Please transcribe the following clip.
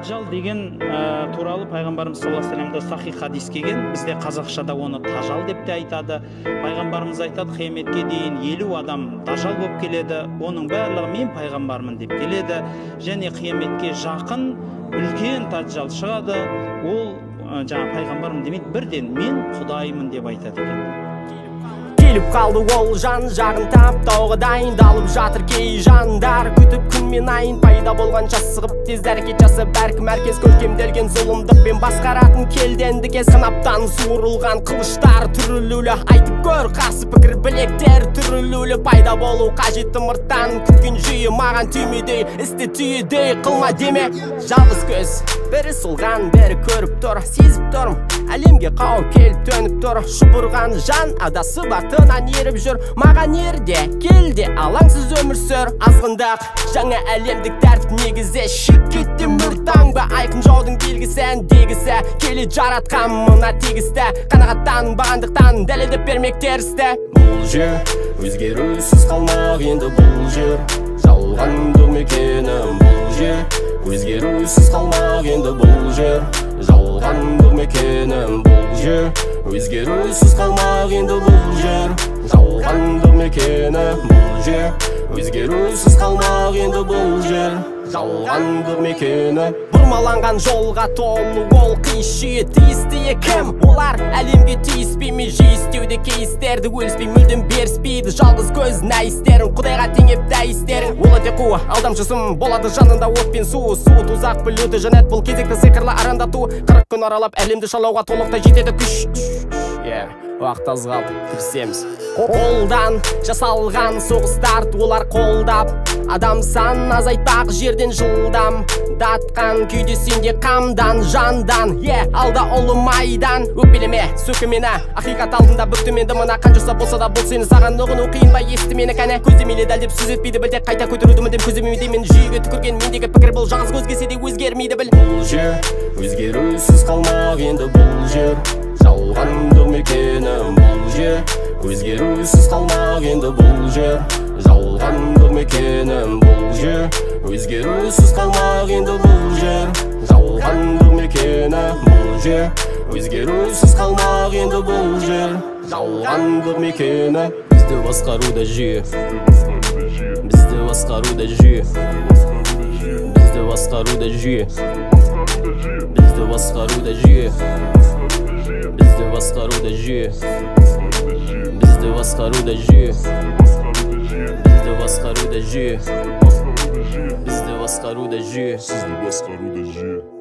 Тажал деген туралы пайғамбарымыз саллаллаху алейхи вассаламда сахих хадис келген. Бізде қазақшада оны тажал деп те айтады. Пайғамбарымыз айтады, қияметке дейін 50 адам тажал болып келеді. Оның барлығы мен пайғамбармын деп келеді. Және қияметке жақын үлкен тажал шығады. Ол жаңа пайғамбармын демейді, бірден мен құдайымын деп айтады екен. Келіп қалды ол жан жағын таптауға дайындалып жатыр кей жандар. Күтіп күн мен айын пайда болғанша сығып тез әрекет жасап бәркім әркез көркемделген зұлымдықпен басқаратын келдендіке сынаптан суырылған қылыштар түрілулі. Айтып көр қарсы пікір білектер түрілулі. Пайда болу қажетті мұрттан күткен жүйе маған түймедей, істе түйедей қылма деме. Жалғыз көз бірі сұлған бәрі көріп тұр, сезіп тұрмын әлемге қауіп келіп төніп тұр. Шұбырған жан адасы бақтынан еріп жүр. Маған ерде келде алаңсыз өмір сүр. Азғындақ жаңа әлемдік тәртіп негізі шекетте мұртаң ба айқын жаудың белгісі әндегісі келе жаратқан мына тегісті қанағаттанбағандықтан дәлелдеп бермек терісті. Бұл жер өзгерусіз қалмақ енді бұл жер жалғандық мекенім. Бұл жер өзгерусіз қалмақ енді бұл жер жалғандық мекенім. Бұл жер өзгерусіз қалмақ енді бұл жер жалғандық мекенім. Бұл жер өзгерусіз қалмақ енді бұл жер жалғандық мекені. Бұрмаланған жолға толы ол қишы тиісті кім? Олар әлемге тиіспей ме жиістеуді кейістерді өліспей мүлдім беріспейді. Жалғыз көз нәйістерін құдайға теңеп дәйістерін. Ол өте қу алдамшысым болады жанында от пен су. Су тұзақ білуді жанет бұл кезекті сиқырлы арандату. 40 күн аралап әлемді шалауға толықтай жетеді күш. Уақыт аз қалды, кірісеміз. Қолдан жасалған соғыстар олар қолдап адам санын азайтпақ жерден жылдам датқан күйде сенде қамдан жандан. Алда ұлы майдан өкпелеме сөкі мені ақиқат алдында бүктіменді мына қанжаса болса да бұл сені саған ұғыну қиын ба есті мені кәне. Көздемейлі дәлдеп сөз етпейді білде қайта көтеруді мүлдем көздемейді мен жүйеге түкірген мендегі пікір бұл жалғыз көзгесе де өзгермейді біл. Бұл жер өзгерусіз қалмақ енді бұл жер жалғандық мекенім. Бұл жер өзгерусіз қалмақ енді бұл жер жалғандық мекенім. Бұл жер өзгерусіз қалмақ енді бұл жер жалғандық мекенім. Бұл жер өзгерусіз қалмақ енді бұл жер жалғандық мекені. Бізді басқаруда жүйе, бізді басқаруда жүйе, бізді басқаруда жүйе, бізді басқаруда жүйе, бізді басқаруда жүйе, бізді басқаруда жүйе, бізді басқаруда жүйе, бізді басқаруда жүйе, сізді басқаруда жүйе.